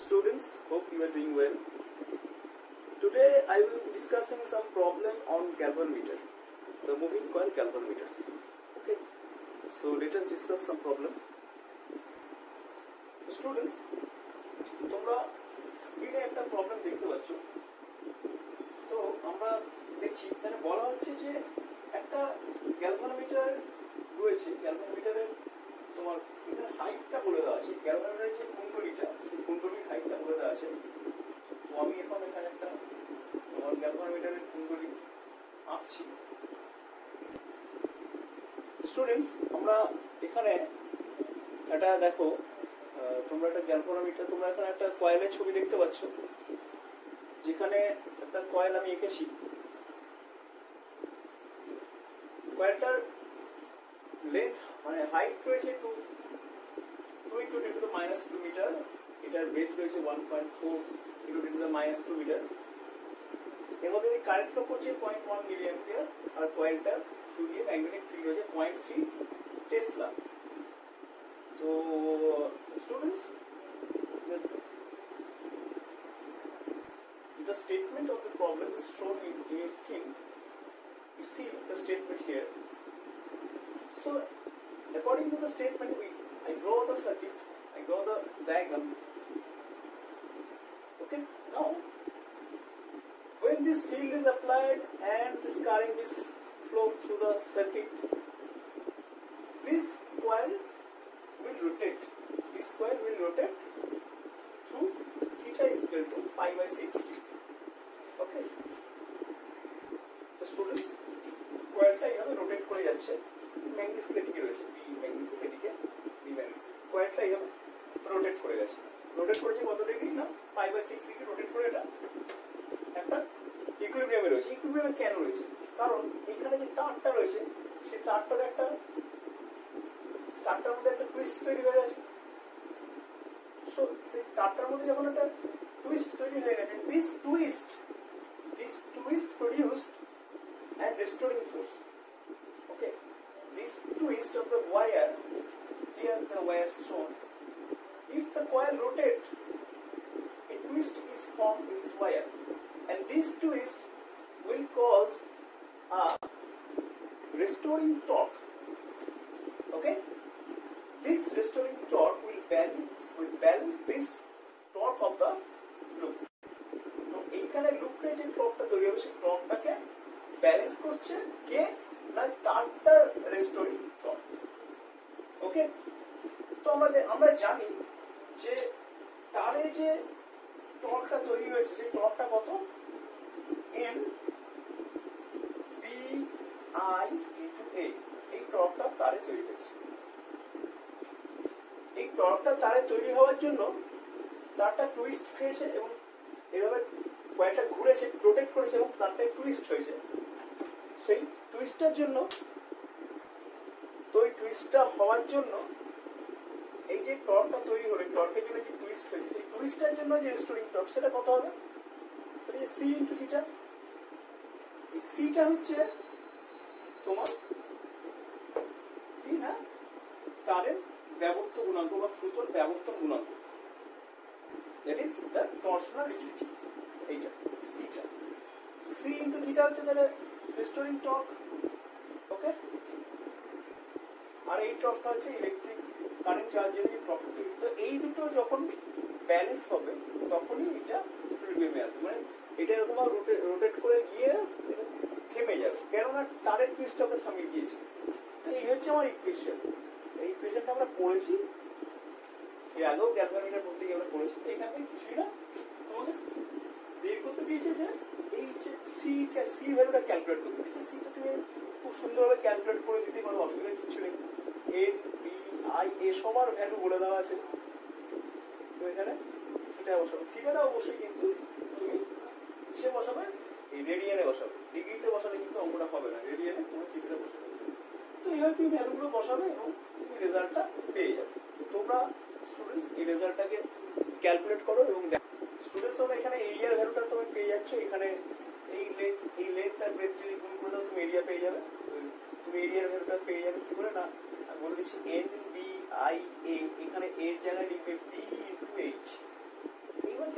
Students, hope you are doing well. Today I will be discussing some problem on galvanometer, the moving coil galvanometer. Okay, so let us discuss some problem. Students, তোমরা স্ক্রিনে একটা problem দেখতে পাচ্ছ। তো আমরা দেখছি এখানে বলা হচ্ছে যে একটা গ্যালভানোমিটার রয়েছে, গ্যালভানোমিটারের তোমার এখানে হাইটটা বলে দেওয়া আছে, গ্যালভানোমিটারের যে কুণ্ডলীটা সেই কুণ্ডলীর হাইটটা বলে দেওয়া আছে। তো আমি এখন এখানে একটা তোমার গ্যালভানোমিটারের কুণ্ডলী আঁকছি। স্টুডেন্টস, আমরা এখানে এটা দেখো, তোমরা একটা গ্যালভানোমিটার, তোমরা এখানে একটা কয়েলের ছবি দেখতে পাচ্ছ, যেখানে একটা কয়েল আমি এঁকেছি। কয়েলটার লেন্থ মানে হাইট রয়েছে 2 into 10 to the minus 2 metre, এটার ব্রেথ রয়েছে 1.4 into 10 to the minus 2 metre. এর মধ্যে কারেন্ট ফ্লো করছে 0.1 মিলি অ্যাম্পিয়ার, আর কয়েলটা থ্রু দিয়ে ম্যাগনেটিক ফিল্ড রয়েছে 0.3 টেসলা। তো students, the statement of the problem is shown in your screen. You see the statement here. So according to the statement, I draw the circuit, I draw the diagram. Okay, now when this field is applied and this current is flowed through the circuit, this coil will rotate. This coil will rotate through theta is equal to pi by 60. Okay. So students, coilটা এইভাবে rotate করে যাচ্ছে, magnetic এদিকে রয়েছে, B magnetic এদিকে, B magnetic. কয়েলটা এইভাবে rotate করে গেছে, রোটেট করেছে কত ডিগ্রি না পাই বাই 6 ডিগ্রি রোটেট করে এটা একটা ইকুইলিব্রিয়ামে রয়েছে। ইকুইলিব্রিয়ামে কেন রয়েছে? কারণ এখানে যে তারটা রয়েছে সেই তারটার মধ্যে একটা টুইস্ট তৈরি হয়ে গেছে। সো এই তারটার মধ্যে যখন একটা টুইস্ট তৈরি হয়ে গেছে, this twist produced and restoring force. Okay, this twist of the wire, here the wire shown, if the coil rotate, a twist is formed in this wire, and this twist will cause a restoring torque. Okay, this restoring torque will balance this torque of the loop. তো এইখানে লুপে যে টর্কটা তৈরি হবে সেই টর্কটাকে balance করছে কে না তারটার restoring torque. ওকে, তো আমরা জানি যে তারে যে টর্কটা তৈরি হয়েছে সেই টর্কটা কত, N B I into a. এই টর্কটা তারে তৈরি হয়েছে। এই টর্কটা তারে তৈরি হওয়ার জন্য তারটা টুইস্ট খেয়েছে এবং এভাবে কয়েকটা ঘুরেছে, রোটেট করেছে এবং তারটা টুইস্ট হয়েছে। সেই টুইস্টটার জন্য, তো এই টুইস্টটা হওয়ার জন্য এই যে টর্কটা তৈরি হলো, টর্কের জন্য যে টুইস্ট হয়েছে সেই টুইস্টটার জন্য যে রেস্টোরিং টর্ক সেটা কত হবে, সেটা সি ইনটু থিটা। এই সিটা হচ্ছে তোমার কি না তারের ব্যবস্থ গুণাঙ্ক বা সুতোর ব্যবস্থ গুণাঙ্ক, দ্যাট ইজ দ্য টর্শনাল রিজিডিটি। এইটা সিটা, সি ইনটু থিটা হচ্ছে তাহলে রেস্টোরিং টর্ক। ওকে, আর এই টর্কটা হচ্ছে ইলেকট্রিক কারেন্ট চার্জের যে প্রপার্টি। তো এই দুটো যখন ব্যালেন্স হবে তখনই এটা ইকুইলিব্রিয়ামে আসবে, মানে এটা এরকম রোটেট করে গিয়ে থেমে যাবে, কেননা তারের টুইস্টটাকে থামিয়ে দিয়েছে। তো এই হচ্ছে আমার ইকুয়েশন। এই ইকুয়েশনটা আমরা পড়েছি এর আগেও, গ্যালভানোমিটার পড়তে গিয়ে আমরা পড়েছি। তো এখান থেকে কিছুই না, তোমাকে বের করতে দিয়েছে যে এই যে সি ভ্যালুটা ক্যালকুলেট করতে দিয়েছে। সিটা তুমি খুব সুন্দরভাবে ক্যালকুলেট করে দিতে পারো, অসুবিধা কিছু নেই। এন বি আই এ সবার ভ্যালু বলে দেওয়া আছে। তো এখানে থিটা বসাবে, থিটাটা অবশ্যই কিন্তু তুমি কিসে বসাবে, এই রেডিয়ানে বসাবে, ডিগ্রিতে বসালে কিন্তু অঙ্কটা হবে না, রেডিয়ানে তুমি থিটাটা বসাবে। তো এইভাবে তুমি ভ্যালুগুলো বসাবে এবং তুমি রেজাল্টটা পেয়ে যাবে। তোমরা স্টুডেন্টস এই রেজাল্টটাকে ক্যালকুলেট করো এবং স্টুডেন্টস তোমরা এখানে এরিয়ার ভ্যালুটা তুমি পেয়ে যাচ্ছ। এখানে এই লেন্থ আর ব্রেথ যদি গুণ করে দাও তুমি এরিয়া পেয়ে যাবে। তুমি এরিয়ার ভ্যালুটা পেয়ে যাবে কি করে না, বলে দিচ্ছি এন বি আই এ, এখানে এর জায়গায় লিখবে বি ইনটু এইচ।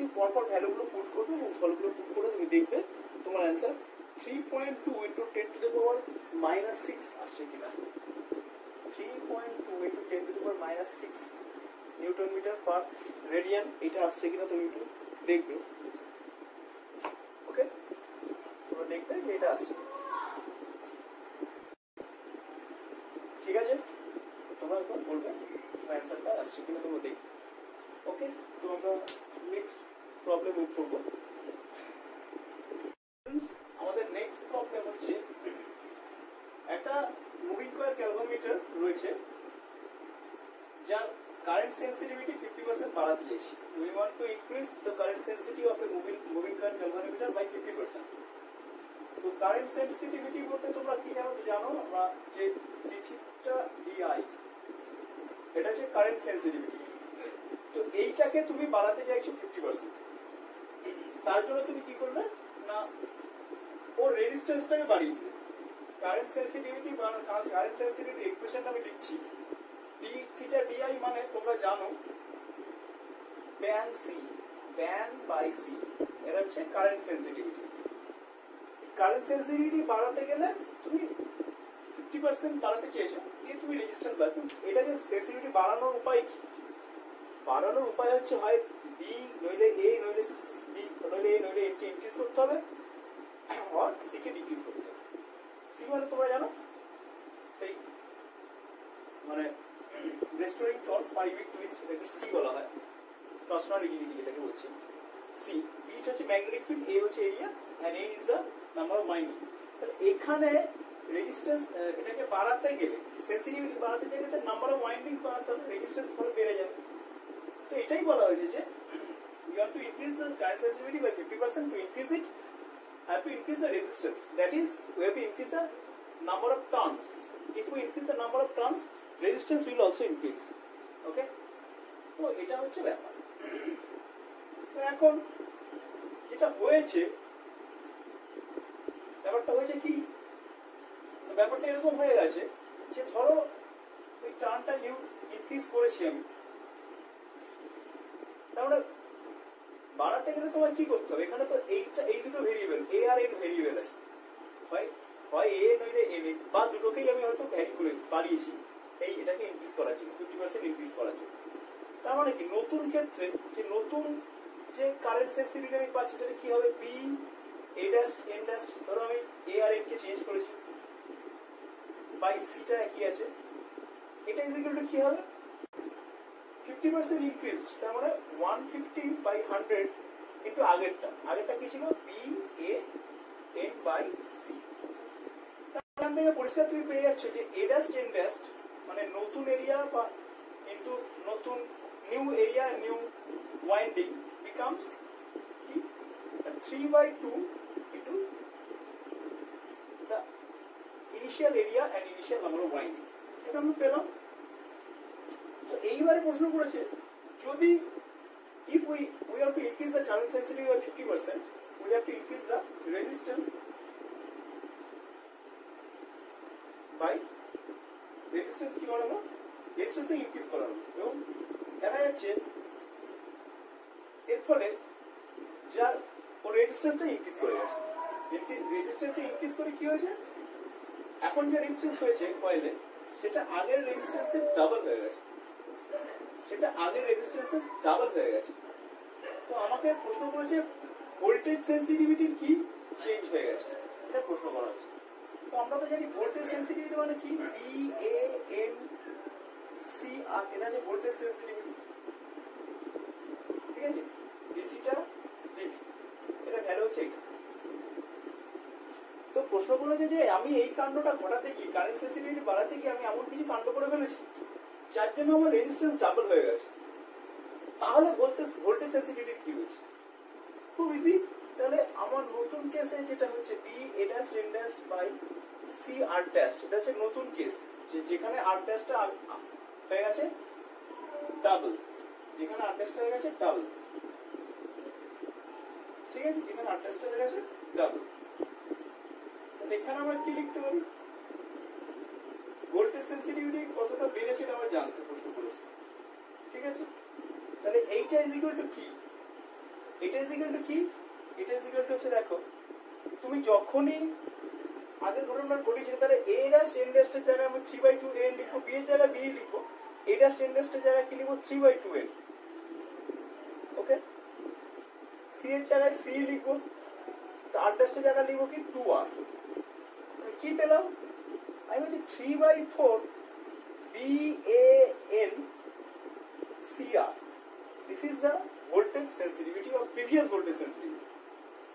তুমি পরপর ভ্যালুগুলো পুট করবে এবং ফলগুলো পুট করে তুমি দেখবে তোমার answer 3.2 into 10 to the power -6 আসছে কিনা। 3.2 into 10 to the power -6 newton metre per radian এটা আসছে কিনা তুমি একটু দেখবে। ওকে, তোমরা দেখবে যে এটা আসছে, ঠিক আছে? তোমরা এখন বলবে অ্যান্সারটা আসছে কিনা তোমরা দেখবে। ওকে, তো আমরা নেক্সট প্রবলেম মুভ করবো। আমাদের নেক্সট প্রবলেম হচ্ছে একটা মুভিং কয়েল ক্যালভোমিটার রয়েছে যার কারেন্ট সেন্সিটিভিটি 50% বাড়াতে চাইছি। We want to increase the current sensitivity of a moving coil galvanometer by 50%. তো কারেন্ট সেন্সিটিভিটি বলতে তোমরা কি জানো আমরা যে থিটা DI এটা হচ্ছে কারেন্ট সেন্সিটিভিটি। তো এইটাকে তুমি বাড়াতে চাইছো 50%। তার জন্য তুমি কি করবে না ওর রেজিস্ট্যান্সটাকে বাড়িয়ে দিবে। কারেন্ট সেন্সিটিভিটি কারেন্ট সেন্সিটিভিটি এক্সপ্রেশনটা আমি লিখছি d থিটা DI মানে তোমরা জানো ব্যান বাই সি এটা হচ্ছে কারেন্ট সেন্সিটিভিটি। কারেন্ট সেন্সিটিভিটি বাড়াতে গেলে তুমি 50% বাড়াতে চেয়েছো, দিয়ে তুমি রেজিস্ট্যান্স বাড়াতে। এটাকে সেন্সিটিভিটি বাড়ানোর উপায় কি? বাড়ানোর উপায় হচ্ছে হয় বি নইলে এ নইলে বি নইলে এ নইলে এ কে ইনক্রিজ করতে হবে আর সি কে ডিক্রিজ করতে হবে। সি মানে তোমরা জানো সেই মানে রেস্টোরিং টর্ক বা ইউনিট টুইস্ট এটাকে সি বলা হয়। টর্শনাল রিজিডিটি যেটাকে বলছি সি। বি হচ্ছে ম্যাগনেটিক ফিল্ড, এ হচ্ছে area and A is the number of winding. তাহলে এখানে রেজিস্ট্যান্স এটাকে বাড়াতে গেলে সেন্সিটিভিটি বাড়াতে গেলে তার নাম্বার অফ ওয়াইন্ডিংস বাড়াতে হবে, রেজিস্ট্যান্স ফলে বেড়ে যাবে। তো এটাই বলা হয়েছে যে you have to increase the current sensitivity by 50%. To increase it, have to increase the resistance. That is, we have to increase the number of turns. If we increase the number of turns, resistance will also increase. Okay? তো এটা হচ্ছে ব্যাপার। তো এখন যেটা হয়েছে ব্যাপারটা হয়েছে কি, ব্যাপারটা এরকম হয়ে গেছে যে ধরো ওই টার্নটা ইনক্রিজ করেছি আমি, তাহলে বাড়াতে গেলে তোমার কি করতে হবে? এখানে তো এই দুটো ভেরিয়েবল এ আর এন ভেরিয়েবল আছে, হয় এ নইলে এন বা দুটোকেই আমি হয়তো ভ্যারি করে বাড়িয়েছি এই এটাকে ইনক্রিজ করার জন্য, 50% ইনক্রিজ করার জন্য। তার মানে কি নতুন ক্ষেত্রে যে নতুন যে কারেন্ট সেন্সিটিভিটি আমি পাচ্ছি সেটা কি হবে? B A dash N dash, ধরো আমি এ আর এন কে চেঞ্জ করেছি বাই সিটা একই আছে, এটা ইজ ইকুয়াল টু কি হবে? 50% ইনক্রিজ, তার মানে 150 বাই 100 কিন্তু আগেরটা কি ছিল? B A N by C. তার থেকে পরিষ্কার তুমি পেয়ে যাচ্ছ যে এ ড্যাশ এন ড্যাশ মানে নতুন এরিয়া বা ইনটু নতুন new area new winding becomes কি 3/2 into the initial area and initial number of windings. এটা আমরা পেলাম। তো এইবারে প্রশ্ন করেছে যদি if we have to increase the current sensitivity by 50%, we have to increase the resistance by resistance কি করা হলো? রেজিস্ট্যান্স ইনক্রিজ করা হলো এবং দেখা যাচ্ছে এর ফলে যার ও রেজিস্ট্যান্সটা ইনক্রিজ করে গেছে। রেজিস্ট্যান্সটা ইনক্রিজ করে কি হয়েছে? এখন যে রেজিস্ট্যান্স হয়েছে কয়েলে সেটা আগের রেজিস্ট্যান্সের ডাবল হয়ে গেছে, সেটা আগের রেজিস্ট্যান্সের ডাবল হয়ে গেছে। তো আমাকে প্রশ্ন করেছে ভোল্টেজ সেন্সিটিভিটির কি চেঞ্জ হয়ে গেছে, এটা প্রশ্ন করা হচ্ছে। তো আমরা তো জানি ভোল্টেজ সেন্সিটিভিটি মানে কি? বি এ এন সি আর এটা হচ্ছে ভোল্টেজ সেন্সিটিভিটি, ঠিক আছে? ডি থিটা ডিভি এটা ভ্যালু হচ্ছে এটা। তো প্রশ্ন করেছে যে আমি এই কাণ্ডটা ঘটাতে কি কারেন্ট সেন্সিটিভিটি বাড়াতে কি আমি এমন কিছু কাণ্ড করে ফেলেছি যার জন্য আমার রেজিস্ট্যান্স ডাবল হয়ে গেছে, তাহলে ভোল্টেজ সেন্সিটিভিটি কি হচ্ছে? খুব ইজি। তাহলে আমার নতুন কেসে যেটা হচ্ছে B A dash N dash by C আর ড্যাশ, এটা হচ্ছে নতুন কেস যেখানে আর ড্যাশটা হয়ে গেছে ডাবল, যেখানে আর ড্যাশটা হয়ে গেছে ডাবল, ঠিক আছে? যেখানে আর ড্যাশটা হয়ে গেছে ডাবল, তাহলে এখানে আমরা কি লিখতে পারি? ভোল্টেজ সেন্সিটিভিটি কতটা বেড়েছে আমরা জানতে প্রশ্ন করেছি, ঠিক আছে? তাহলে এইটা ইজ ইকুয়াল টু কি? এটা ইজ ইকুয়াল টু কি, এটা ইজ ইকুয়াল টু হচ্ছে দেখো তুমি যখনই আগের ঘটনা ঘটেছে তাহলে a ড্যাশ n ড্যাশের জায়গায় আমি 3/2 n লিখবো, b এর জায়গায় b লিখবো, a ড্যাশ n ড্যাশের জায়গায় কি লিখবো 3/2 n। ওকে, c এর জায়গায় c লিখবো, তো r ড্যাশের জায়গায় লিখবো কি 2r। কি পেলাম আমি বলছি 3/4 BAN CR। This is the voltage sensitivity of previous voltage sensitivity.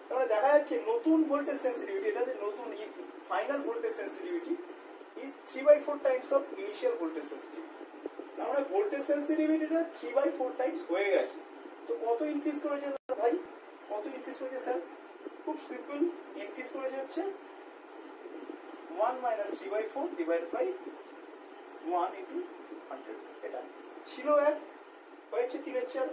তাহলে দেখা যাচ্ছে নতুন ভোল্টেজ সেন্সিটিভিটি, এটা যে নতুন final voltage sensitivity is 3/4 Times of initial voltage sensitivity. তার মানে ভোল্টেজ সেন্সিটিভিটিটা 3/4 টাইমস হয়ে গেছে। তো কত ইনক্রিজ করেছে ভাই, কত ইনক্রিজ করেছে স্যার? খুব সিম্পল, ইনক্রিজ করেছে হচ্ছে 1 minus 3/4 divided by 1 into 100। এটা ছিল 1 হয়েছে 3/4,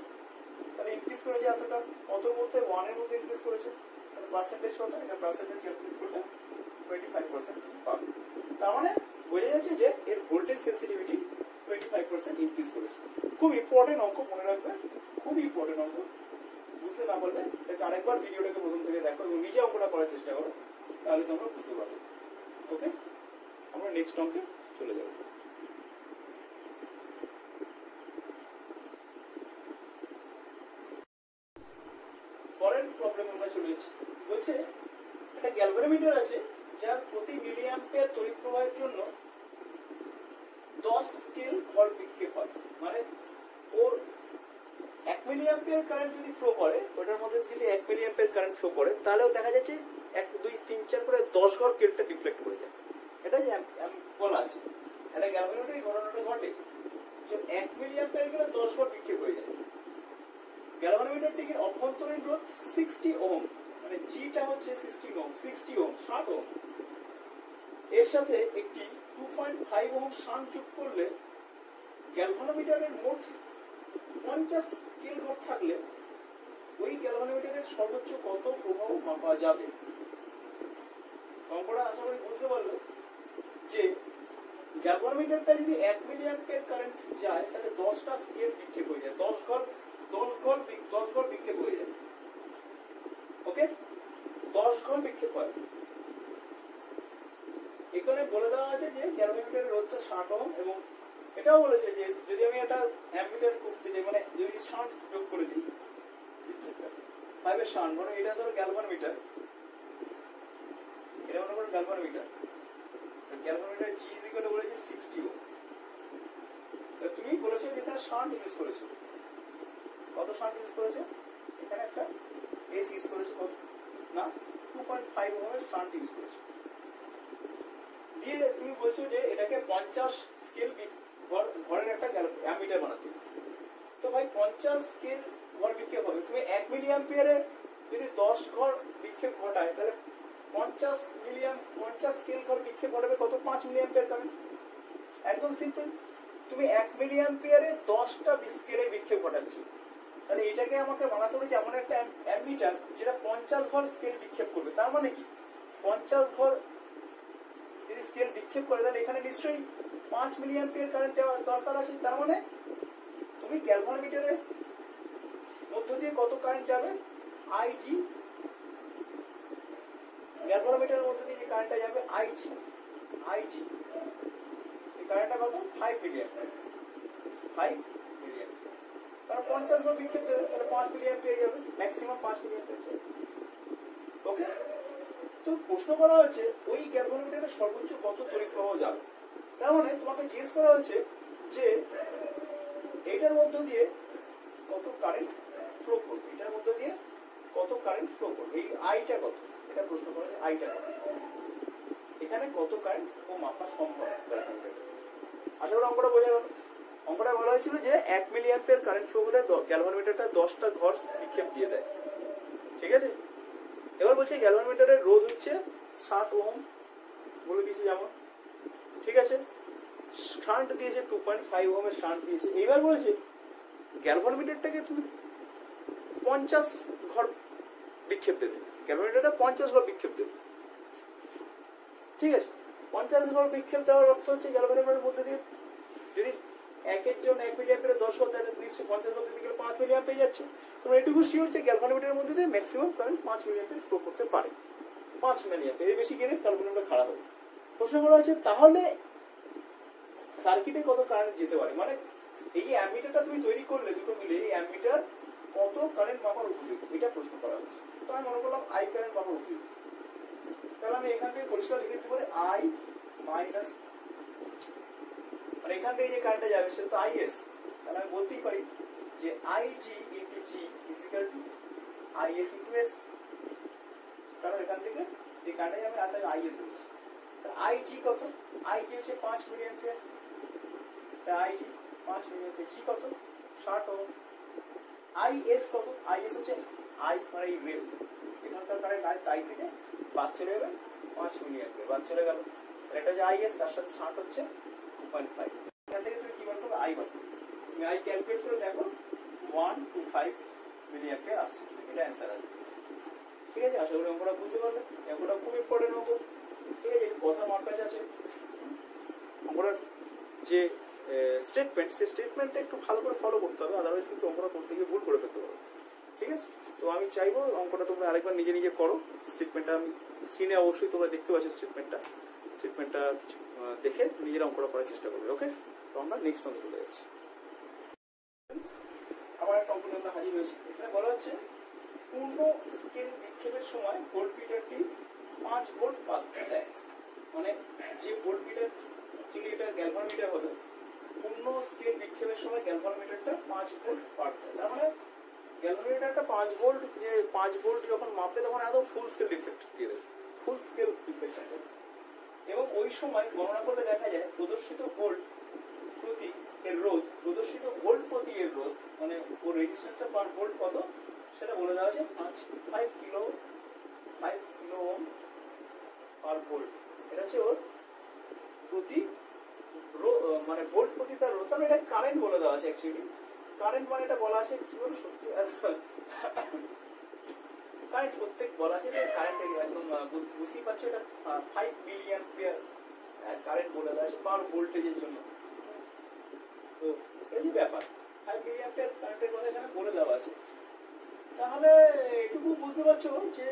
তাহলে ইনক্রিজ করেছে এতটা, কত বলতে 1 এর মধ্যে ইনক্রিজ করেছে, তাহলে পার্সেন্টেজ কত, এটা পার্সেন্টেজ ক্যালকুলেট করলে 25% পাবে। তার মানে বোঝা যাচ্ছে যে এর ভোল্টেজ সেন্সিটিভিটি 25% ইনক্রিজ করেছে। খুব ইম্পর্টেন্ট অঙ্ক, মনে রাখবে, খুব ইম্পর্টেন্ট অঙ্ক। বুঝতে না পারলে এটা আরেকবার ভিডিওটাকে প্রথম থেকে দেখো এবং নিজে অঙ্কটা করার চেষ্টা করো, তাহলে তোমরা বুঝতে পারবে। ওকে, আমরা নেক্সট অঙ্কে চলে যাব। পরের প্রবলেম আমরা চলে এসেছি, বলছে একটা গ্যালভানোমিটার আছে যার প্রতি মিলি অ্যাম্পিয়ার তড়িৎ প্রবাহের জন্য 10 স্কেল ভর বিক্ষেপ হয়। মানে ওর 1 মিলি অ্যাম্পিয়ার কারেন্ট যদি ফ্লো করে, ওটার মধ্যে যদি 1 মিলি অ্যাম্পিয়ার কারেন্ট ফ্লো করে, তাহলেও দেখা যাচ্ছে 1 2 3 4 করে 10 ঘর কেলটা ডিফ্লেক্ট করে যায়। এটা যে বলা আছে একটা গ্যালভানোমিটারে ঘটনাটা ঘটে যে 1 মিলি অ্যাম্পিয়ার গেলে 10 ঘর বিক্ষেপ হয়ে যায়। গ্যালভানোমিটারটির অভ্যন্তরীণ রোধ 60 ওহম, মানে জিটা হচ্ছে 60 ওহম, 60 ওহম 60 ওহম। এর সাথে একটি 2.5 ওহম শান্ট যোগ করলে গ্যালভানোমিটারের মোট 50 স্কেল ঘর থাকলে ওই গ্যালভানোমিটারের সর্বোচ্চ কত প্রবাহ মাপা যাবে? অঙ্কটা আশা করি বুঝতে পারলো যে গ্যালভানোমিটারটা যদি 1 মিলি অ্যাম্পিয়ার কারেন্ট যায় তাহলে 10টা স্কেল বিক্ষেপ হয়ে যায়, 10 ঘর বিক্ষেপ হয়ে যায়। ওকে, 10 ঘর বিক্ষেপ হয়। এখানে বলে দেওয়া আছে যে গ্যালভানোমিটারের রোধটা 60 ওহম এবং এটাও বলেছে যে যদি আমি একটা অ্যাম্পিয়ার করতে যাই, মানে যদি শান্ট যোগ করে দিই 5 এর শান্ট, মানে এটা ধরো গ্যালভানোমিটার, এটা মনে করো galvanometer, galvanometer G is equal two বলেছে 60 ওহম। তুমি বলেছো যেখানে শান্ট ইউজ করেছো, কত শান্ট ইউজ করেছো? এখানে একটা এস ইউজ করেছো, কত না 2.5 ওহমের শান্ট ইউজ করেছো। দিয়ে তুমি বলছো যে এটাকে 50 স্কেল ঘরের একটা অ্যামিটার বানাতে। তো ভাই 50 স্কেল ঘর বিক্ষেপ হবে, তুমি 1 মিলি অ্যাম্পিয়ারে যদি 10 ঘর বিক্ষেপ ঘটায় তাহলে 50 স্কেল ঘর বিক্ষেপ ঘটাবে কত? 5 মিলি অ্যাম্পিয়ার কারেন্ট। একদম সিম্পল, তুমি 1 মিলি অ্যাম্পিয়ারে 10টা স্কেলে বিক্ষেপ ঘটাচ্ছ, তাহলে এটাকে আমাকে বানাতে হবে যে এমন একটা অ্যামিটার যেটা 50 ঘর স্কেল বিক্ষেপ করবে। তার মানে কি 50 ঘর যদি স্কেল বিক্ষেপ করে তাহলে এখানে নিশ্চয়ই 5 মিলি অ্যাম্পিয়ার কারেন্ট যাওয়ার দরকার আছে। তার মানে তুমি গ্যালভানোমিটারের মধ্য দিয়ে কত কারেন্ট যাবে? আইজি, গ্যালভানোমিটারের মধ্যে দিয়ে যে কারেন্টটা যাবে আইজি, এই কারেন্টটা কত? 5 মিলি অ্যাম্পিয়ার, 5 মিলি অ্যাম্পিয়ার। কারণ 50 ঘর বিক্ষেপ দেবে তাহলে 5 মিলি অ্যাম্পিয়ার যাবে, ম্যাক্সিমাম 5 মিলি অ্যাম্পিয়ার যাবে। ওকে, তো প্রশ্ন করা হচ্ছে ওই গ্যালভানোমিটারের সর্বোচ্চ কত তড়িৎ প্রবাহ যাবে। তার মানে তোমাকে জিজ্ঞেস করা হচ্ছে যে এটার মধ্য দিয়ে কত কারেন্ট ফ্লো করবে, এটার মধ্য দিয়ে কত কারেন্ট ফ্লো করবে, এই আইটা কত, এটা প্রশ্ন করা হচ্ছে আইটা কত, এখানে কত কারেন্ট ও মাপা সম্ভব। আশা করি অঙ্কটা বোঝা গেল। অঙ্কটা বলা হয়েছিল যে 1 মিলি অ্যাম্পিয়ার কারেন্ট ফ্লো হলে গ্যালভানোমিটারটা 10টা ঘর বিক্ষেপ দিয়ে দেয়। ঠিক আছে, এবার বলছি গ্যালভানোমিটারের রোধ হচ্ছে 60 ওহম বলে দিয়েছে যেমন, ঠিক আছে, শান্ট দিয়েছে 2.5 ওহমের শান্ট দিয়েছে। এইবার বলেছে গ্যালভানোমিটারটাকে তুমি 50 ঘর বিক্ষেপ দেবে, গ্যালভানোমিটারটা 50 ঘর বিক্ষেপ দেবে। ঠিক আছে, 50 ঘর বিক্ষেপ দেওয়ার অর্থ হচ্ছে গ্যালভানোমিটারের মধ্যে দিয়ে যদি 1 এর জন্য 1 মিলি অ্যাম্পিয়ারে 10 ঘর, তাহলে নিশ্চয়ই 50 ঘর দিতে গেলে 5 মিলি অ্যাম্প পেয়ে যাচ্ছে। তোমরা এটুকু শিওর যে গ্যালভানোমিটারের মধ্যে দিয়ে ম্যাক্সিমাম কারেন্ট 5 মিলি অ্যাম্পের ফ্লো করতে পারে। 5 মিলি অ্যাম্প এর বেশি গেলে গ্যালভানোমিটার খারাপ হবে। প্রশ্ন করা হচ্ছে তাহলে সার্কিটে কত কারেন্ট যেতে পারে, মানে এই অ্যামিটারটা তুমি তৈরি করলে দুটো মিলে এই অ্যামিটার কত কারেন্ট মাপার উপযোগী, এটা প্রশ্ন করা হচ্ছে। তো আমি মনে করলাম আই কারেন্ট মাপার উপযোগী। তাহলে আমি এখান থেকে পরিষ্কার লিখে দিতে পারি আই মাইনাস, মানে এখান থেকে যে কারেন্টটা যাবে সেটা তো আইএস। তাহলে আমি বলতেই পারি যে IG into G is equal two is into S, কারণ এখান থেকে যে কারেন্টটা যাবে আর তাহলে আইএস দিচ্ছি। আইজি কত, আইজি হচ্ছে 5 মিলি অ্যাম্পিয়ার, তাই আইজি 5 মিলি অ্যাম্পিয়ার, জি কত 60 ওহম। আইএস কত, আইএস হচ্ছে আই মানে এই ওয়েভ, এখানকার কারেন্ট আই তাই থেকে বাদ চলে যাবে 5 মিলি অ্যাম্পিয়ার, বাদ চলে গেল। এটা যে আইএস তার সাথে 60 হচ্ছে 2.5। এখান থেকে তুমি কি বার করবে, আই বার করবে। তুমি আই ক্যালকুলেট করে দেখো 125 মিলি অ্যাম্পিয়ার আসছে, এটা অ্যান্সার আছে। ঠিক আছে, আশা করি অঙ্কটা বুঝতে পারলে। অঙ্কটা খুব ইম্পর্টেন্ট অঙ্ক, ঠিক আছে। একটু কথা মার কাছে আছে, অঙ্কটার যে স্টেটমেন্ট, সেই স্টেটমেন্টটা একটু ভালো করে ফলো করতে হবে, আদারওয়াইজ কিন্তু অঙ্কটা করতে গিয়ে ভুল করে ফেলতে পারো। ঠিক আছে, তো আমি চাইবো অঙ্কটা তোমরা আরেকবার নিজে নিজে করো। স্টেটমেন্টটা আমি স্ক্রিনে অবশ্যই তোমরা দেখতে পাচ্ছ, স্টেটমেন্টটা কিছু দেখে নিজেরা অঙ্কটা করার চেষ্টা করবে। ওকে, তো আমরা নেক্সট অঙ্ক চলে যাচ্ছি। আবার একটা অঙ্ক আমরা হাজির হয়েছি। এখানে বলা হচ্ছে পূর্ণ স্কেল বিক্ষেপের সময় ভোল্টমিটারটি 5 ভোল্ট পাক দেয়, মানে যে ভোল্টমিটার থেকে এটা গ্যালভানোমিটার হবে, পূর্ণ স্কেল বিক্ষেপের সময় গ্যালভানোমিটারটা 5 ভোল্ট পাক দেয়। তার মানে গ্যালভানোমিটারটা 5 ভোল্ট, যে 5 ভোল্ট যখন মাপবে তখন একদম ফুল স্কেল রিফ্লেক্ট দিয়ে দেবে, ফুল স্কেল রিফ্লেকশন দেবে। এবং ওই সময় গণনা করলে দেখা যায় প্রদর্শিত ভোল্ট প্রতি এর রোধ, প্রদর্শিত ভোল্ট প্রতি এর রোধ, মানে ওর রেজিস্ট্যান্সটা পার ভোল্ট কত সেটা বলে দেওয়া আছে 5 কিলো ওহম পার ভোল্ট। এটা হচ্ছে ওর প্রতি মানে ভোল্ট প্রতি তার রোধ। তাহলে এটা কারেন্ট বলে দেওয়া আছে। অ্যাকচুয়ালি কারেন্ট মানে এটা বলা আছে কি বলে সত্যি কারেন্ট প্রত্যেক বলা আছে যে কারেন্ট একদম বুঝতেই পারছো, এটা 5 মিলি অ্যাম্পিয়ার কারেন্ট বলে দেওয়া আছে পার ভোল্টেজের জন্য। তো এই যে ব্যাপার 5 মিলি অ্যাম্পিয়ার কারেন্টের কথা এখানে বলে দেওয়া আছে। তাহলে এটুকু বুঝতে পারছো যে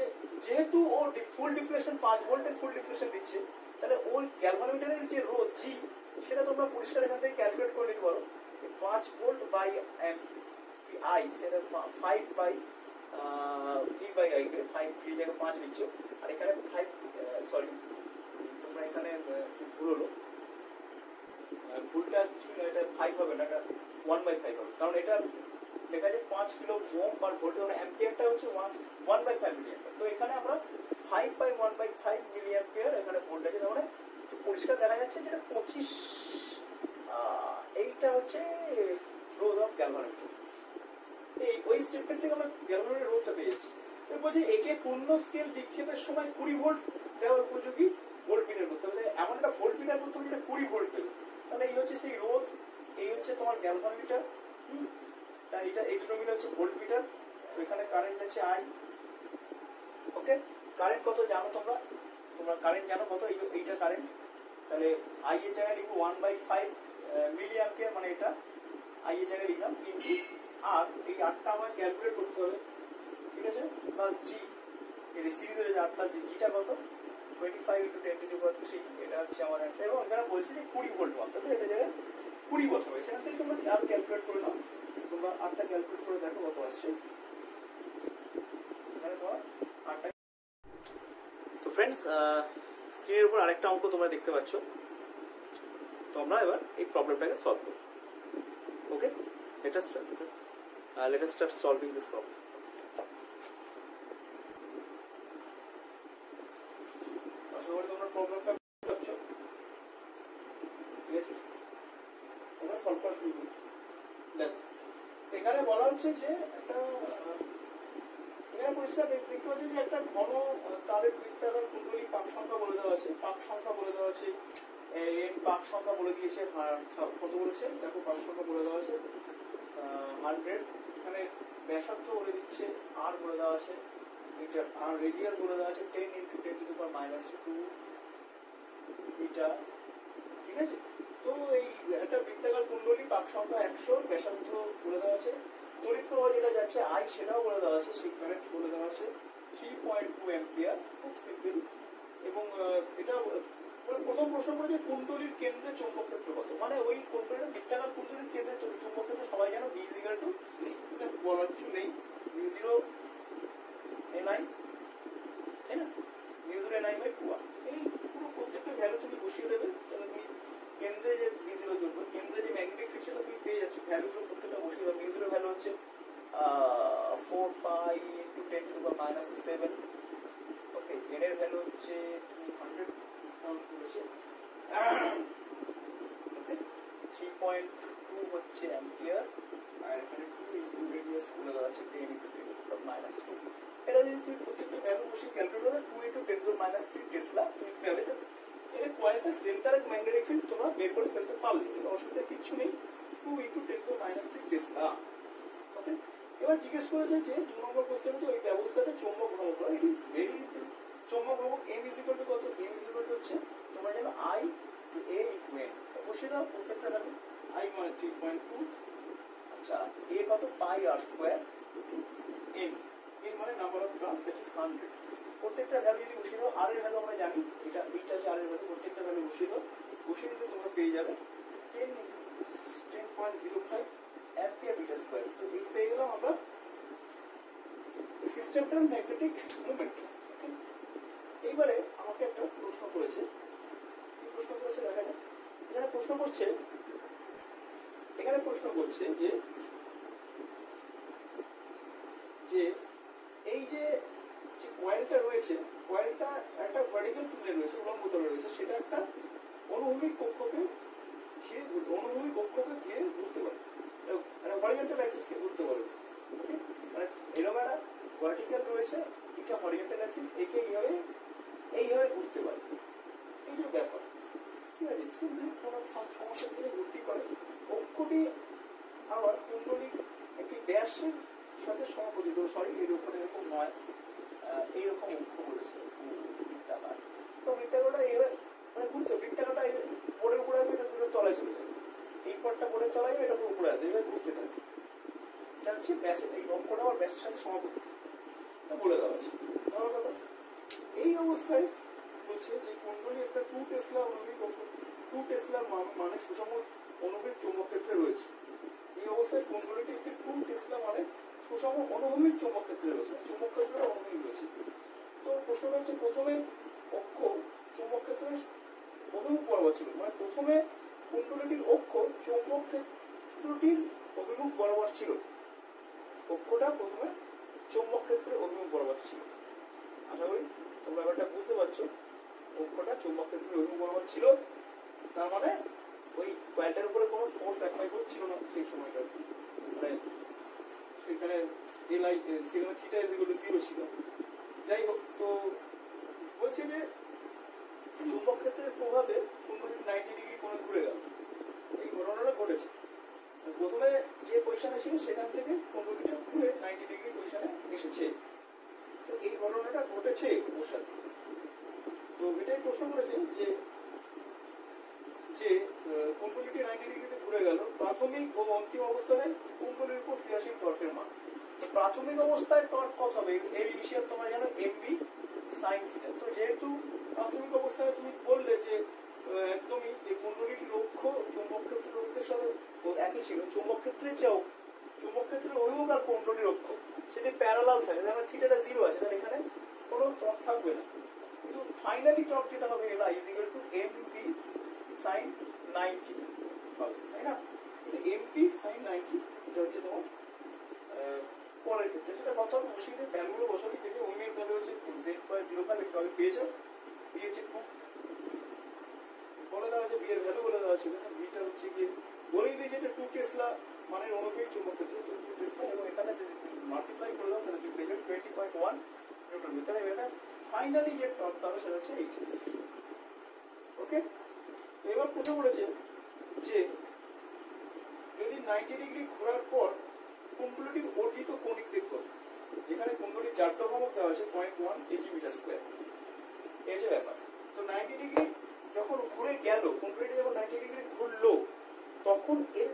যেহেতু ও ফুল ডিফ্লেকশন 5 ভোল্টের ফুল ডিফ্লেকশন দিচ্ছে, তাহলে ওই গ্যালভানোমিটারের যে রোধ জি সেটা তোমরা পরিষ্কার এখান থেকে ক্যালকুলেট করে নিতে পারো। 5 ভোল্ট বাই আই সেটা 5 by V by I, 5 V জায়গায় 5 লিখছো, আর এখানে 5 সরি তোমরা এখানে ভুল হলো, ভুলটা কিছু না, এটা 5 হবে না, এটা 1/5 হবে, কারণ এটা লেখা যায় 5 কিলো ওহম পার ভোল্ট, মানে অ্যাম্পিয়ারটা হচ্ছে 1/5 মিলি অ্যাম্পিয়ার। তো এখানে আমরা 5 বাই 1/5 মিলি অ্যাম্পিয়ার এখানে ভোল্ট আছে, তার মানে পরিষ্কার দেখা যাচ্ছে যে 25 এইটা হচ্ছে রোধ অফ গ্যালভানোমিটার। এই ওই স্টেটমেন্ট থেকে আমরা গ্যালভানোমিটার রোধটা পেয়ে যাচ্ছি। তো বলছি একে পূর্ণ স্কেল বিক্ষেপের সময় 20 ভোল্ট দেওয়ার উপযোগী ভোল্ট মিটার করতে হবে, এমন একটা ভোল্ট মিটার করতে হবে যেটা 20 ভোল্ট দেবে। তাহলে এই হচ্ছে সেই রোধ, এই হচ্ছে তোমার গ্যালভানোমিটার, তাই এটা এই দুটো মিলে হচ্ছে ভোল্ট মিটার। এখানে কারেন্ট আছে আই। ওকে, কারেন্ট কত জানো তোমরা, কারেন্ট জানো কত, এইটা কারেন্ট। তাহলে আই এর জায়গায় লিখবো 1/5 মিলি অ্যাম্পিয়ার, মানে এটা আই এর জায়গায় লিখলাম ইনটু আর, এই আরটা আমার ক্যালকুলেট করতে হবে। ঠিক আছে, প্লাস জি, এর সিরিজ হয়ে যায় 8 প্লাস জি, জিটা কত 25 ইনটু 10 টু দি পাওয়ার 3, এটা হচ্ছে আমার অ্যান্সার। এবং এখানে বলছি যে 20 ভোল্ট মাপতে হবে, এটা জায়গায় 20 বসাবে, সেখান থেকে তোমরা আর ক্যালকুলেট করে নাও। তোমরা আরটা ক্যালকুলেট করে দেখো কত আসছে। তো ফ্রেন্ডস, স্ক্রিনের উপর আরেকটা অঙ্ক তোমরা দেখতে পাচ্ছ। তো আমরা এবার এই প্রবলেমটাকে সলভ করব। ওকে, let us start solving this problem. আশা করি তোমরা প্রবলেমটা বুঝতে পারছো। ঠিক আছে, তোমরা সলভ করা শুরু করো। দেখো এখানে বলা হচ্ছে যে একটা, এখানে পরিষ্কার দেখতে পাচ্ছি যে একটা ঘন তারের বৃত্তাকার কুণ্ডলী পাক সংখ্যা বলে দেওয়া আছে, পাক সংখ্যা বলে দেওয়া আছে, এর পাক সংখ্যা বলে দিয়েছে কত বলেছে দেখো, পাক সংখ্যা বলে দেওয়া আছে 100। এখানে ব্যাসার্ধ বলে দিচ্ছে আর বলে দেওয়া আছে, মিটার, আর রেডিয়াস বলে দেওয়া আছে 10 into 10 to the power -2 metre. ঠিক আছে, তো এই একটা বৃত্তাকার কুণ্ডলী পাক সংখ্যা 100, ব্যাসার্ধ বলে দেওয়া আছে তড়িৎ প্রবাহ যেটা যাচ্ছে আই সেটাও বলে দেওয়া আছে, সেই কারেন্ট বলে দেওয়া আছে 3.2 অ্যাম্পিয়ার, খুব সিম্পল। এবং এটা প্রথম প্রশ্ন করেছে কুণ্ডলীর কেন্দ্রে চৌম্বক ক্ষেত্র কত, মানে ওই কুণ্ডলীর বৃত্তাকার কুণ্ডলীর কেন্দ্রে চৌম্বক ক্ষেত্র সবাই জানো B ইকুয়াল টু, এটা বলার কিছু নেই, μ0 Ni, তাই না, μ0 Ni বাই 2R। এই পুরো প্রত্যেকটা ভ্যালু তুমি বসিয়ে দেবে, তাহলে তুমি কেন্দ্রে যে B0 জন্য কেন্দ্রে যে ম্যাগনেটিক ফিল্ড সেটা তুমি পেয়ে যাচ্ছ, ভ্যালুগুলো প্রত্যেকটা বসিয়ে দেবে। μ0 ভ্যালু হচ্ছে 4 পাই into 10 to the power -7। Okay, n এর ভ্যালু হচ্ছে 100 টার্মস বলেছে। ওকে, 3.2 হচ্ছে অ্যাম্পিয়ার, আর এখানে 2 ইনটু রেডিয়াস বলে দেওয়া আছে 10 ইনটু 10 টু দি পাওয়ার -2। এটা যদি তুমি প্রত্যেকটা ভ্যালু বসিয়ে ক্যালকুলেট করো 2 into 10 to the power -3 Tesla তুমি পেলে যাবে। এর কয়েকটা সেন্টার ম্যাগনেটিক ফিল্ড তোমরা বের করে ফেলতে পারলে, কোনো অসুবিধা কিছু নেই। 2 into 10 to the power -3 tesla. Okay, এবার জিজ্ঞেস করেছে যে 2 নম্বর কোশ্চেন হচ্ছে ওই ব্যবস্থাটা চৌম্বক ভ্রমণ করে, ইট ইজ ভেরি ইজি। চৌম্বক ভ্রমণ m ইজ ইকুয়াল টু কত, m ইজ ইকুয়াল টু হচ্ছে তোমরা জানো I to a into n, বসিয়ে দাও প্রত্যেকটা ভ্যালু। I মানে 3.2, আচ্ছা a কত pi r square to n, n মানে number of turns, that is 100। প্রত্যেকটা ভ্যালু যদি বসিয়ে দাও, r এর ভ্যালু আমরা জানি এটা এইটা হচ্ছে r এর ভ্যালু, প্রত্যেকটা ভ্যালু বসিয়ে দাও, বসিয়ে দিলে তোমরা পেয়ে যাবে 10.05 অ্যাম্পিয়ার মিটার স্কয়ার। তো এই পেয়ে গেলাম আমরা সিস্টেমটার ম্যাগনেটিক মোমেন্ট। এইবারে আমাকে একটা প্রশ্ন করেছে, কি প্রশ্ন করেছে দেখা যাক। এখানে প্রশ্ন করছে যে এই যে কয়েলটা রয়েছে, কয়েলটা একটা ভার্টিক্যাল প্লেনে রয়েছে, উল্লম্ব তলে রয়েছে, সেটা একটা অনুভূমিক কক্ষকে ঘিরে ঘুরতে পারে, মানে হরিজন্টাল অ্যাক্সিসে ঘুরতে পারে। ওকে, মানে এরকম একটা ভার্টিক্যাল রয়েছে, এটা হরিজন্টাল অ্যাক্সিস, একে এইভাবে ঘুরতে পারে। এই যে ব্যাপার, ঠিক আছে, সিম্পলি কোনো সমস্যা থেকে ঘুরতে পারে। অক্ষটি আবার কুণ্ডলীর একটি ব্যাসের সাথে সমাপতিত, সরি এর উপরে এরকম নয়, এইরকম অক্ষ বলেছে বৃত্তাকার। তো বৃত্তাকারটা এইভাবে মানে ঘুরতে, বৃত্তাকারটা পরের উপরে আসবে, এটা দূরে তলায় চলে যাবে, এই পথটা পরে তলায় এটা উপরে আসবে, এইভাবে ঘুরতে থাকে। এটা হচ্ছে ব্যাসের, এই অক্ষটা আবার ব্যাসের সাথে সমাপতিত বলে দেওয়া আছে। এই অবস্থায় বলছে যে কুণ্ডলী একটা 2 টেসলা অনুভূমিক কক্ষ, 2 টেসলা মানে সুষম অনুভূমিক চৌম্বক ক্ষেত্রে রয়েছে। এই অবস্থায় কুণ্ডলীটি একটি 2 টেসলা মানে সুষম অনুভূমিক চৌম্বক ক্ষেত্রে রয়েছে, চৌম্বক ক্ষেত্রে অনুভূমিক রয়েছে। তো প্রশ্নটা হচ্ছে প্রথমে অক্ষ চৌম্বক ক্ষেত্রের অভিমুখ বরাবর ছিল, মানে প্রথমে কুণ্ডলীটির অক্ষ চৌম্বক ক্ষেত্রটির অভিমুখ বরাবর ছিল, অক্ষটা প্রথমে চৌম্বক ক্ষেত্রের অভিমুখ বরাবর ছিল। আশা করি তোমরা ব্যাপারটা বুঝতে পারছো, অক্ষটা চৌম্বক ক্ষেত্রের অভিমুখ বরাবর ছিল, তার মানে ওই কয়েলটার উপরে কোনো ফোর্স অ্যাপ্লাই করছিল না সেই সময়টা, মানে সেখানে সেখানে থিটা ইজ ইকুয়াল টু 0 ছিল। যাই হোক, তো বলছে যে চৌম্বক ক্ষেত্রের প্রভাবে কুণ্ডলী 90 ডিগ্রি কোণে ঘুরে গেল, এই ঘটনাটা ঘটেছে। প্রথমে যে পজিশনে ছিল সেখান থেকে কুণ্ডলীটা ঘুরে 90 ডিগ্রি পজিশনে এসেছে, তো এই ঘটনাটা ঘটেছে ওর সাথে। তো এটাই প্রশ্ন করেছে যে কুণ্ডলীটি 90 ডিগ্রিতে ঘুরে গেল, প্রাথমিক ও অন্তিম অবস্থায় কুণ্ডলীর উপর ক্রিয়াশীল টর্কের মান। প্রাথমিক অবস্থায় টর্ক কত হবে, এর ইনিশিয়াল তোমরা জানো mb sin থিটা। তো যেহেতু প্রাথমিক অবস্থায় তুমি বললে যে একদমই যে কুণ্ডলীটির অক্ষ চৌম্বক ক্ষেত্রের অক্ষের সাথে একই ছিল, চৌম্বক ক্ষেত্রের চেয়েও চৌম্বক ক্ষেত্রের অভিমুখ আর কুণ্ডলীর অক্ষ সেটি প্যারালাল থাকে, যেমন থিটাটা 0 আছে, তাহলে এখানে কোনো টর্ক থাকবে না। কিন্তু ফাইনালি টর্ক যেটা হবে এটা is equal two mb sin 90 হবে, তাই না? mb sin 90 এটা হচ্ছে তোমার পরের ক্ষেত্রে, সেটা কত হবে বসিয়ে দিয়ে ভ্যালুগুলো বসাবি, দেখে ওমের ভ্যালু হচ্ছে z/05 একটু আগে পেয়েছো, b হচ্ছে 2 বলে দেওয়া আছে, b এর ভ্যালু বলে দেওয়া ছিল, bটা হচ্ছে কি বলেই দিয়েছে এটা 2 টেসলা মানে অনুভূমিক চৌম্বক ক্ষেত্র, 2 টেসলা, এবং এখানে যদি মাল্টিপ্লাই করে দাও তাহলে তুমি পেয়ে যাবে 20.1 নিউটন মিটার। এটা ফাইনালি যে টর্ক পাবে সেটা হচ্ছে 8। ওকে, তো এবার প্রশ্ন করেছে যে যদি 90 ডিগ্রি ঘোরার পর কুণ্ডলীটির অর্জিত কৌণিক বেগ কত, যেখানে কুণ্ডলীর জাড্য ভ্রমণ দেওয়া হয়েছে 0.1 কেজি মিটার স্কয়ার, এই যে ব্যাপার। তো 90 ডিগ্রি যখন ঘুরে গেল, কুণ্ডলীটি যখন 90 ডিগ্রি ঘুরলো, তখন এর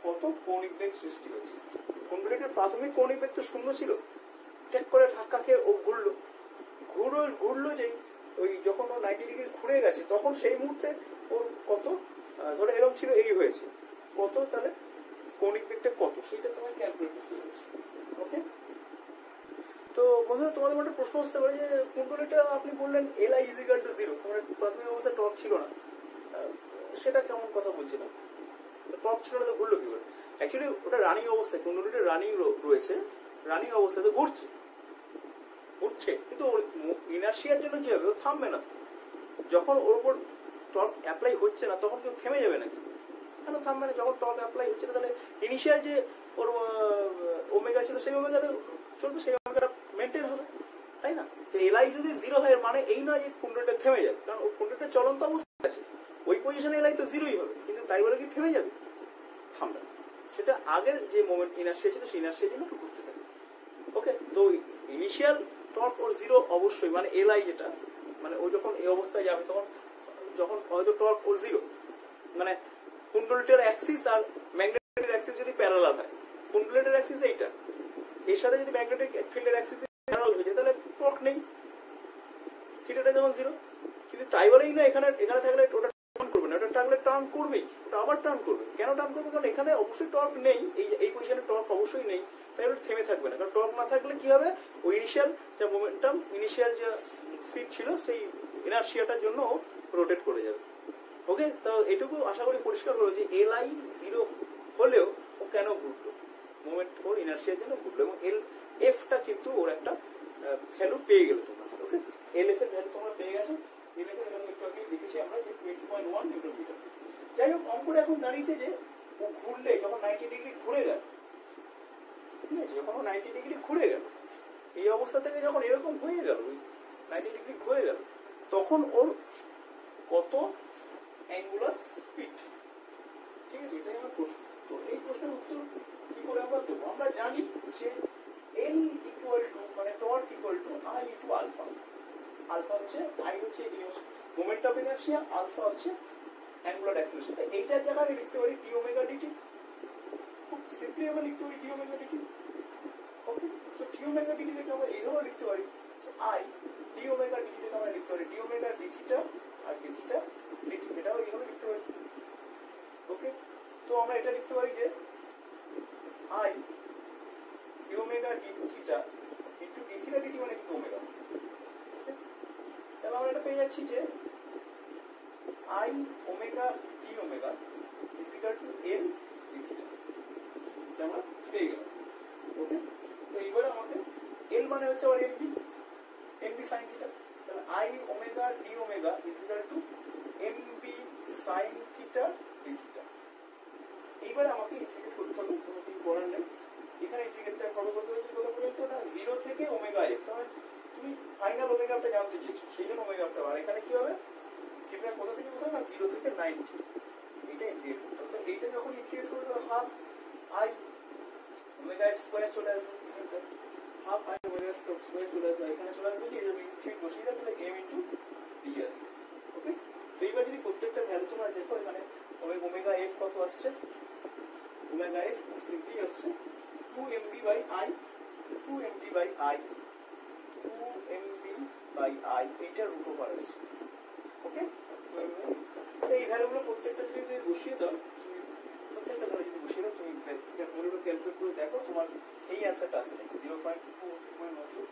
কত কৌণিক বেগ সৃষ্টি হয়েছে। কুণ্ডলীটির প্রাথমিক কৌণিক বেগ তো শূন্য ছিল, চেক করে ধাক্কা খেয়ে ও ঘুরলো যেই ওই যখন ও 90 ডিগ্রি ঘুরে গেছে তখন সেই মুহূর্তে ওর কত ধরে এরকম ছিল এই হয়েছে কত, তাহলে কৌণিক বেগটা কত সেটা তোমায় ক্যালকুলেট করতে হয়েছে। ওকে, তো বন্ধুরা তোমাদের একটা প্রশ্ন আসতে পারে যে কুণ্ডলীটা আপনি বললেন Li = 0, তোমার প্রাথমিক অবস্থায় টর্ক ছিল না, সেটা কেমন কথা বলছিলাম, টর্ক ছিল না তো ঘুরলো কি করে? অ্যাকচুয়ালি ওটা রানিং অবস্থায়, কুণ্ডলীটা রানিং রয়েছে, রানিং অবস্থায় তো ঘুরছে কিন্তু ইনার্শিয়ার জন্য কি হবে, ও থামবে না। যখন ওর উপর টর্ক অ্যাপ্লাই হচ্ছে না তখন কেউ থেমে যাবে নাকি? কেন থামবে না? যখন টর্ক অ্যাপ্লাই হচ্ছে না তাহলে ইনিশিয়াল যে ওর ওমেগা ছিল সেই ওমেগাতে চলবে, সেই ওমেগাটা মেনটেন হবে, তাই না? তো Li যদি 0 হয় এর মানে এই নয় যে কুণ্ডলীটা থেমে যাবে, কারণ ওই কুণ্ডলীটা চলন্ত অবস্থায় আছে, ওই পজিশনে Li তো 0ই হবে, কিন্তু তাই বলে কি থেমে যাবে? থামবে না, সেটা আগের যে মোমেন্ট ইনার্শিয়া ছিল সেই ইনার্শিয়ার জন্য ঘুরতে থাকে। ওকে, তো ইনিশিয়াল টর্ক ওর 0 অবশ্যই, মানে Li যেটা, মানে ও যখন এই অবস্থায় যাবে তখন যখন হয়তো টর্ক ওর 0, মানে কুণ্ডলীটার অ্যাক্সিস আর ম্যাগনেটিক অ্যাক্সিস যদি প্যারালাল হয়, কুণ্ডলীটার অ্যাক্সিস এইটা, এর সাথে যদি ম্যাগনেটিক ফিল্ডের অ্যাক্সিস প্যারালাল হয়ে যায় তাহলে টর্ক নেই, থিটাটা যেমন 0। কিন্তু তাই বলেই না এখানে থাকলে ওটা টার্ন করবে না, ওটা থাকলে টার্ন করবেই, ওটা আবার টার্ন করবে। কেন টার্ন করবে? কারণ এখানে অবশ্যই টর্ক নেই, এই পজিশনে টর্ক অবশ্যই নেই, তাই ওটা থেমে থাকবে না। কারণ টর্ক না থাকলে কি হবে, ওই ইনিশিয়াল যে মোমেন্টাম, ইনিশিয়াল যে স্পিড ছিল সেই ইনার্শিয়াটার জন্য ও রোটেট করে যাবে। ওকে, তো এটুকু আশা করি পরিষ্কার হলো যে Li 0 হলেও ও কেন ঘুরলো, মোমেন্ট ওর ইনার্শিয়ার জন্য ঘুরলো, এবং Lf-টা কিন্তু ওর একটা ভ্যালু পেয়ে গেল তোমরা। ওকে, Lf এর ভ্যালু তোমরা পেয়ে গেছো, Lf এর ভ্যালু একটু আগে দেখেছি আমরা যে 20.1 নিউটন মিটার। যাই হোক, অঙ্কটা এখন দাঁড়িয়েছে যে ও ঘুরলে যখন 90 ডিগ্রি ঘুরে গেল, ঠিক আছে, যখন ও 90 ডিগ্রি ঘুরে গেল, এই অবস্থা থেকে যখন এরকম হয়ে গেল, 90 ডিগ্রি ঘুরে গেল, তখন ওর কত অ্যাঙ্গুলার স্পিড, ঠিক আছে, এটাই আমার প্রশ্ন। তো এই প্রশ্নের উত্তর কি করে আমরা দেবো? আমরা জানি যে L ইকুয়াল টু, মানে torque equal to I into alpha. Alpha হচ্ছে I হচ্ছে মোমেন্ট অফ ইনার্শিয়া, আলফা হচ্ছে অ্যাঙ্গুলার অ্যাক্সিলারেশন। তো এইটার জায়গায় লিখতে পারি d ওমেগা dt, খুব সিম্পলি আমরা লিখতে পারি d ওমেগা dt। ওকে, তো d ওমেগা dt কে আমরা এইভাবে লিখতে পারি যে I d ওমেগা dt কে আমরা লিখতে পারি d ওমেগা d থিটা আর d থিটা dt, এটাও এইভাবে লিখতে পারি। ওকে, তো আমরা এটা লিখতে পারি যে I d omega d theta into d theta dt মানে কিন্তু ওমেগা। তাহলে আমরা এটা পেয়ে যাচ্ছি যে I omega d omega is equal two L d theta, এটা আমরা পেয়ে গেলাম। ওকে, তো এইবারে আমাকে L মানে হচ্ছে আমার mb sin থিটা, তাহলে I omega d omega is equal two mb sin theta d theta. এইবারে আমাকে ইন্টিগ্রেট করতে হবে, কোনো কিছু করার নেই। এখানে ইন্টিগ্রেটটা কবে করতে হবে, কত পর্যন্ত না 0 থেকে ওমেগা f, তাহলে তুমি ফাইনাল ওমেগাটা জানতে চেয়েছো, সেই জন্য ওমেগাটা। আর এখানে কি হবে, থিটা কোথা থেকে কোথায় না 0 থেকে 90, এটা ইন্টিগ্রেট করতে হবে। তো এইটা যখন ইন্টিগ্রেট করবে half I omega f square চলে আসবে, হাফ I ওমেগা স্কয়ার চলে আসবে, এখানে চলে আসবে কি যদি ঠিক বসিয়ে দাও তাহলে m ইনটু d আসবে। ওকে, তো এইবার যদি প্রত্যেকটা ভ্যালু তোমরা দেখো, এখানে ওমেগা f কত আসছে, ওমেগা f সিম্পলি আসছে 2mb by I, 2mb by I, 2mb by I, এইটা রুট ওভার আসছে। ওকে, তো এই ভ্যালুগুলো প্রত্যেকটা যদি বসিয়ে দাও, প্রত্যেকটা ভ্যালু যদি বসিয়ে দাও, তুমি ভ্যালুগুলো ক্যালকুলেট করে দেখো, তোমার এই অ্যান্সারটা আসে নাকি 0.2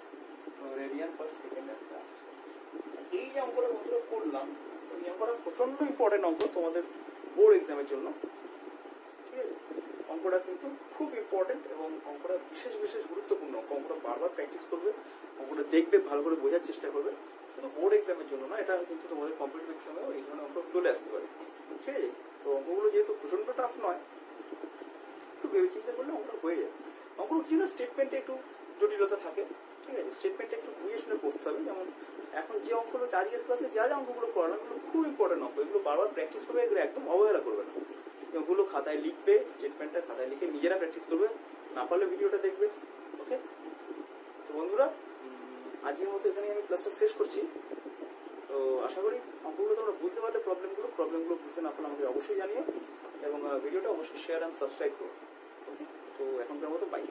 রেডিয়ান পার সেকেন্ড আসছে। এই যে অঙ্কটা বন্ধুরা করলাম, এই অঙ্কটা প্রচন্ড ইম্পর্টেন্ট অঙ্ক তোমাদের বোর্ড এক্সামের জন্য, ঠিক আছে? অঙ্কটা কিন্তু খুব ইম্পর্টেন্ট এবং অঙ্কটা বিশেষ গুরুত্বপূর্ণ অঙ্ক। অঙ্কটা বারবার প্র্যাকটিস করবে, অঙ্কটা দেখবে, ভালো করে বোঝার চেষ্টা করবে। শুধু বোর্ড এক্সামের জন্য না, এটা কিন্তু তোমাদের কম্পিটিটিভ এক্সামেও এই ধরনের অঙ্ক চলে আসতে পারে, ঠিক আছে? তো অঙ্কগুলো যেহেতু প্রচন্ড টাফ নয়, একটু ভেবে চিন্তা করলে অঙ্কটা হয়ে যায়। অঙ্কগুলো কিছু না স্টেটমেন্টে একটু জটিলতা থাকে, ঠিক আছে? স্টেটমেন্টে একটু বুঝে শুনে পড়তে হবে। যেমন এখন যে অঙ্কগুলো আজকের ক্লাসে যা অঙ্কগুলো পড়ানো, এগুলো খুব ইম্পর্টেন্ট অঙ্ক, এগুলো বারবার প্র্যাকটিস করবে, এগুলো একদম অবহেলা করবে না। ওগুলো খাতায় লিখবে, স্টেটমেন্টটা খাতায় লিখে নিজেরা প্র্যাকটিস করবে, না পারলে ভিডিওটা দেখবে। ওকে, তো বন্ধুরা আজকের মতো এখানে আমি ক্লাসটা শেষ করছি। তো আশা করি অঙ্কগুলো তোমরা বুঝতে পারলে, প্রবলেমগুলো বুঝতে না পারলে আমাকে অবশ্যই জানিও। এবং ভিডিওটা অবশ্যই শেয়ার অ্যান্ড সাবস্ক্রাইব করুন। তো এখনকার মতো বাই।